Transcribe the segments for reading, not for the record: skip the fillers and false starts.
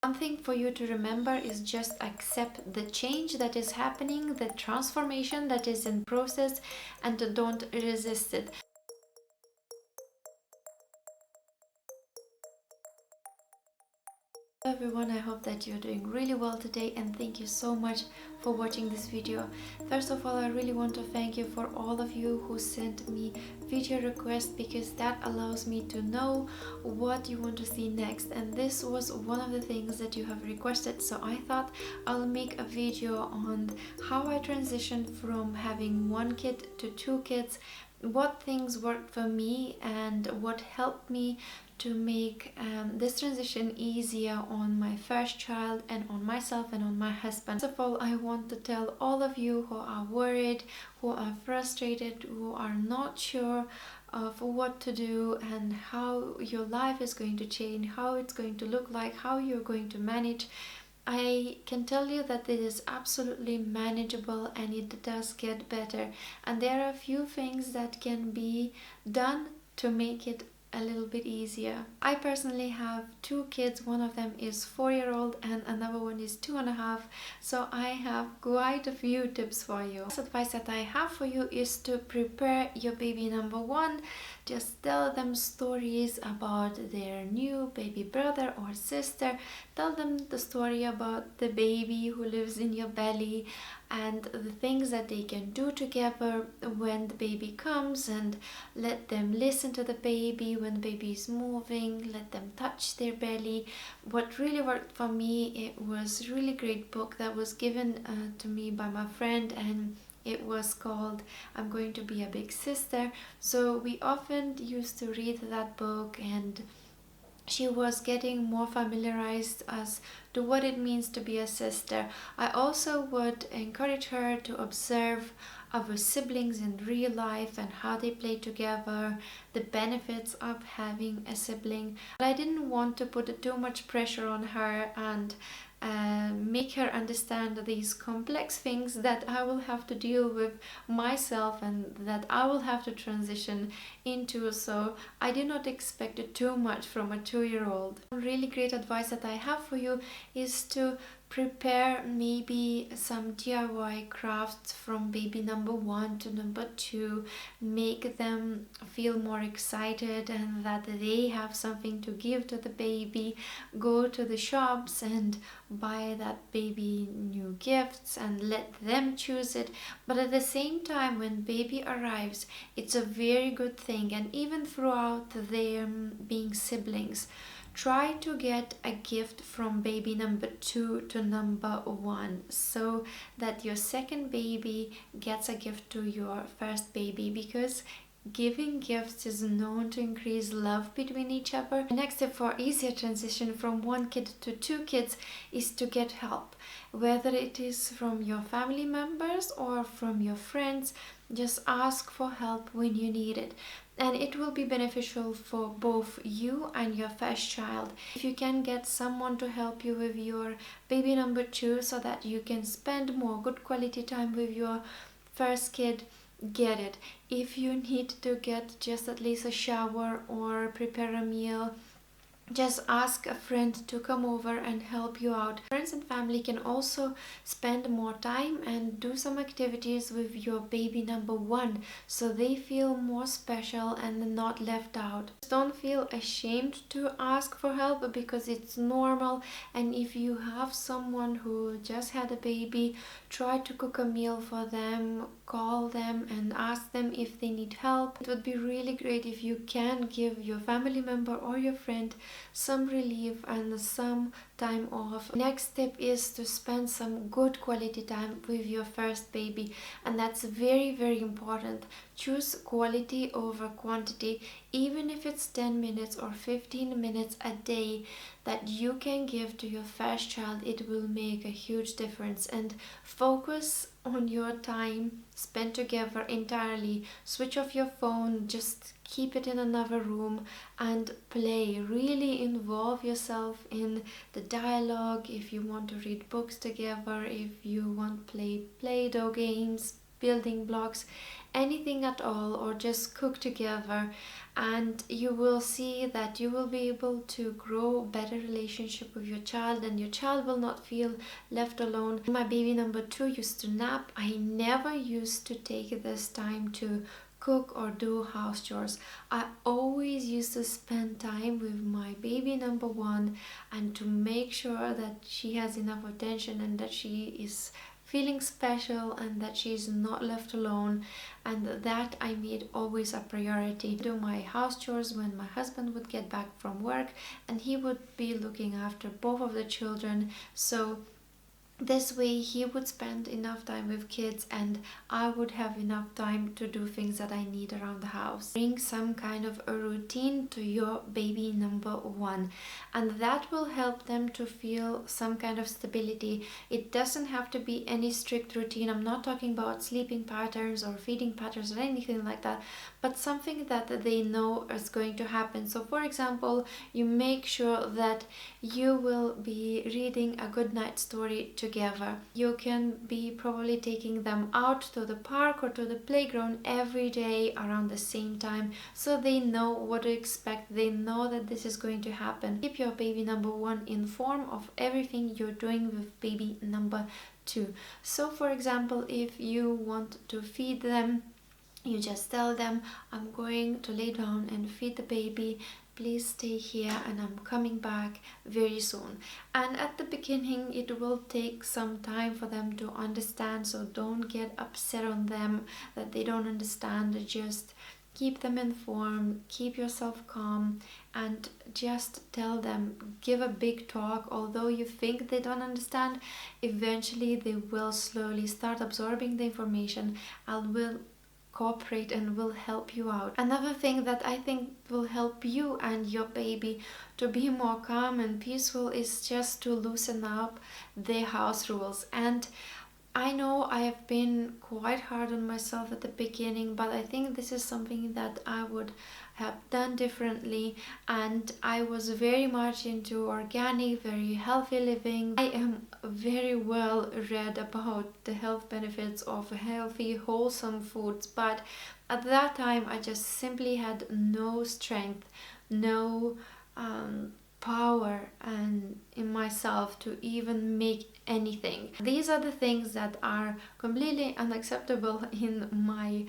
One thing for you to remember is just accept the change that is happening, the transformation that is in process, and don't resist it. Hello everyone, I hope that you're doing really well today, and thank you so much for watching this video. First of all, I really want to thank you for all of you who sent me video requests, because that allows me to know what you want to see next, and this was one of the things that you have requested. So I thought I'll make a video on how I transitioned from having one kid to 2 kids, what things worked for me and what helped me to make this transition easier on my first child and on myself and on my husband. First of all, I want to tell all of you who are worried, who are frustrated, who are not sure of what to do and how your life is going to change, how it's going to look like, how you're going to manage. I can tell you that it is absolutely manageable and it does get better, and there are a few things that can be done to make it a little bit easier. I personally have 2 kids. One of them is 4-year-old and another one is 2.5, so I have quite a few tips for you. The advice that I have for you is to prepare your baby number 1. Just tell them stories about their new baby brother or sister. Tell them the story about the baby who lives in your belly and the things that they can do together when the baby comes, and let them listen to the baby when the baby is moving, let them touch their belly. What really worked for me, it was a really great book that was given to me by my friend, and it was called I'm Going to Be a Big Sister. So we often used to read that book, and she was getting more familiarized as to what it means to be a sister. I also would encourage her to observe our siblings in real life and how they play together, the benefits of having a sibling. But I didn't want to put too much pressure on her and make her understand these complex things that I will have to deal with myself and that I will have to transition into. So I did not expect too much from a 2-year-old. Really great advice that I have for you is to prepare maybe some DIY crafts from baby number 1 to number 2. Make them feel more excited and that they have something to give to the baby. Go to the shops and buy that baby new gifts and let them choose it. But at the same time, when baby arrives, it's a very good thing, and even throughout their being siblings, try to get a gift from baby number 2 to number 1, so that your second baby gets a gift to your first baby, because giving gifts is known to increase love between each other. The next step for easier transition from 1 kid to 2 kids is to get help, whether it is from your family members or from your friends. Just ask for help when you need it, and it will be beneficial for both you and your first child. If you can get someone to help you with your baby number 2 so that you can spend more good quality time with your first kid, get it. If you need to get just at least a shower or prepare a meal, just ask a friend to come over and help you out. Friends and family can also spend more time and do some activities with your baby number 1, so they feel more special and not left out. Don't feel ashamed to ask for help, because it's normal. And if you have someone who just had a baby, try to cook a meal for them, call them and ask them if they need help. It would be really great if you can give your family member or your friend some relief and some time off. Next step is to spend some good quality time with your first baby, and that's very important. Choose quality over quantity, even if it's 10 minutes or 15 minutes a day that you can give to your first child. It will make a huge difference. And focus on your time spent together entirely. Switch off your phone, just keep it in another room and play. Really involve yourself in the dialogue. If you want to read books together, if you want to play Play-Doh games, building blocks, anything at all, or just cook together, and you will see that you will be able to grow better relationship with your child, and your child will not feel left alone. My baby number 2 used to nap. I never used to take this time to cook or do house chores. I always used to spend time with my baby number 1 and to make sure that she has enough attention and that she is feeling special and that she's not left alone, and that I made always a priority. Do my house chores when my husband would get back from work, and he would be looking after both of the children, so this way he would spend enough time with kids and I would have enough time to do things that I need around the house. Bring some kind of a routine to your baby number 1, and that will help them to feel some kind of stability. It doesn't have to be any strict routine. I'm not talking about sleeping patterns or feeding patterns or anything like that, but something that they know is going to happen. So for example, you make sure that you will be reading a good night story together. You can be probably taking them out to the park or to the playground every day around the same time, so they know what to expect. They know that this is going to happen. Keep your baby number 1 informed of everything you're doing with baby number 2. So for example, if you want to feed them, you just tell them, I'm going to lay down and feed the baby, please stay here and I'm coming back very soon. And at the beginning it will take some time for them to understand, so don't get upset on them that they don't understand. Just keep them informed, keep yourself calm, and just tell them, give a big talk. Although you think they don't understand, eventually they will slowly start absorbing the information and will cooperate and will help you out. Another thing that I think will help you and your baby to be more calm and peaceful is just to loosen up the house rules. And I know I have been quite hard on myself at the beginning, but I think this is something that I would have done differently. And I was very much into organic, very healthy living. I am very well read about the health benefits of healthy, wholesome foods, but at that time I just simply had no strength, no power and in myself to even make anything. These are the things that are completely unacceptable in my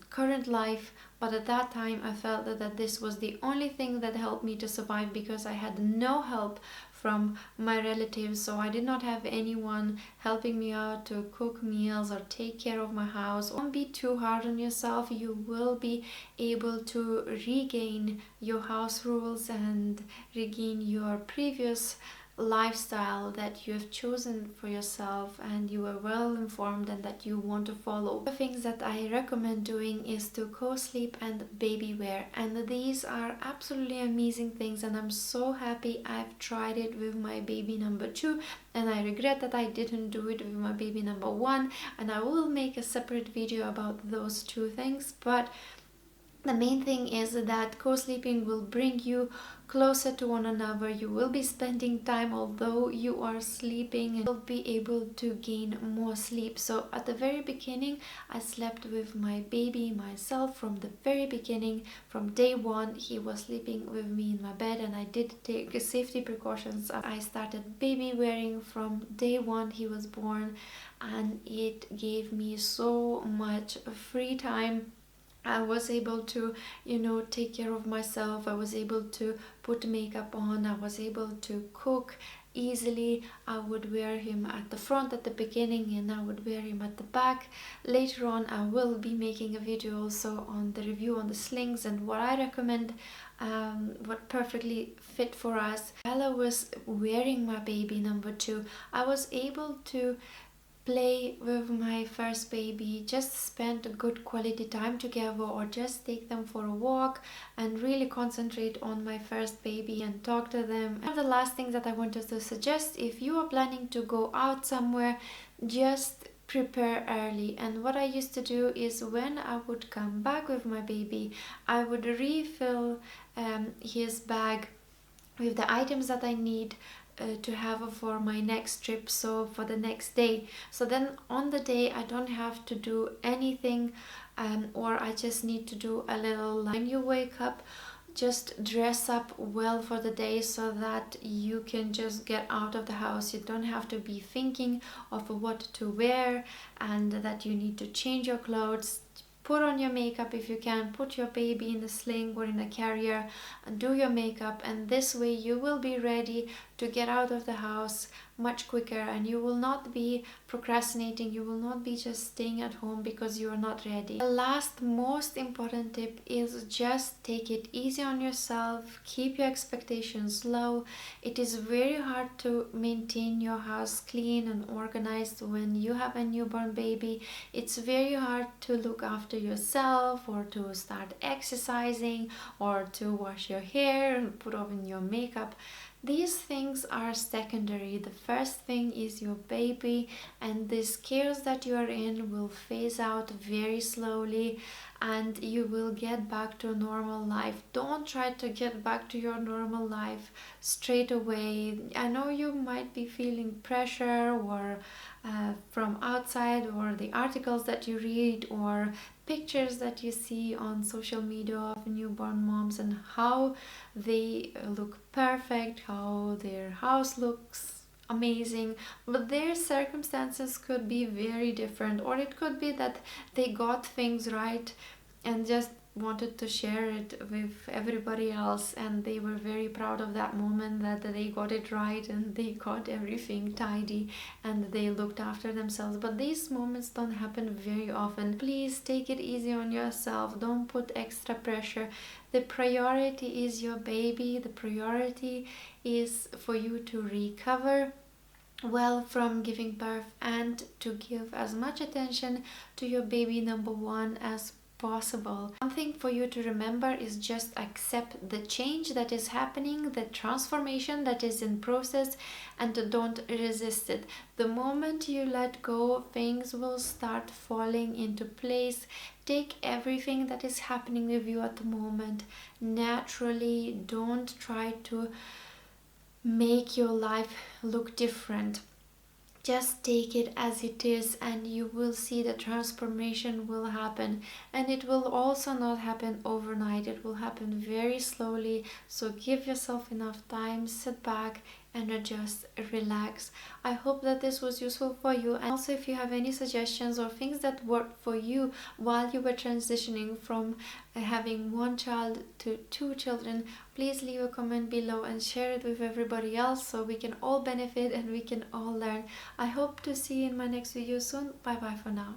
current life, but at that time I felt that this was the only thing that helped me to survive, because I had no help from my relatives, so I did not have anyone helping me out to cook meals or take care of my house. Don't be too hard on yourself. You will be able to regain your house rules and regain your previous lifestyle that you have chosen for yourself and you are well informed and that you want to follow. The things that I recommend doing is to co-sleep and baby wear, and these are absolutely amazing things, and I'm so happy I've tried it with my baby number 2, and I regret that I didn't do it with my baby number 1, and I will make a separate video about those two things. But the main thing is that co-sleeping will bring you closer to one another. You will be spending time although you are sleeping, and you'll be able to gain more sleep. So at the very beginning I slept with my baby myself from the very beginning. From day 1 he was sleeping with me in my bed, and I did take safety precautions. I started baby wearing from day 1 he was born, and it gave me so much free time. I was able to, take care of myself. I was able to put makeup on. I was able to cook easily. I would wear him at the front at the beginning, and I would wear him at the back. Later on, I will be making a video also on the review on the slings and what I recommend, what perfectly fit for us. While I was wearing my baby number 2, I was able to play with my first baby, just spend a good quality time together, or just take them for a walk and really concentrate on my first baby and talk to them. And the last thing that I wanted to suggest, if you are planning to go out somewhere, just prepare early. And what I used to do is, when I would come back with my baby, I would refill his bag with the items that I need to have for my next trip, so for the next day. So then on the day I don't have to do anything, or I just need to do a little, when you wake up, just dress up well for the day so that you can just get out of the house. You don't have to be thinking of what to wear and that you need to change your clothes. Put on your makeup if you can, put your baby in a sling or in a carrier and do your makeup, and this way you will be ready to get out of the house much quicker, and you will not be procrastinating, you will not be just staying at home because you are not ready. The last most important tip is just take it easy on yourself, keep your expectations low. It is very hard to maintain your house clean and organized when you have a newborn baby. It's very hard to look after yourself or to start exercising or to wash your hair and put on your makeup. These things are secondary. The first thing is your baby, and this chaos that you are in will phase out very slowly and you will get back to a normal life. Don't try to get back to your normal life straight away. I know you might be feeling pressure or from outside, or the articles that you read or pictures that you see on social media of newborn moms and how they look perfect, how their house looks amazing, but their circumstances could be very different, or it could be that they got things right and just wanted to share it with everybody else, and they were very proud of that moment that they got it right and they got everything tidy and they looked after themselves. But these moments don't happen very often. Please take it easy on yourself, don't put extra pressure. The priority is your baby, the priority is for you to recover well from giving birth and to give as much attention to your baby number one as possible. One thing for you to remember is just accept the change that is happening, the transformation that is in process, and don't resist it. The moment you let go, things will start falling into place. Take everything that is happening with you at the moment naturally. Don't try to make your life look different. Just take it as it is and you will see the transformation will happen. And it will also not happen overnight. It will happen very slowly. So give yourself enough time, sit back and just relax. I hope that this was useful for you. And also, if you have any suggestions or things that worked for you while you were transitioning from having one child to 2 children, please leave a comment below and share it with everybody else so we can all benefit and we can all learn. I hope to see you in my next video soon. Bye bye for now.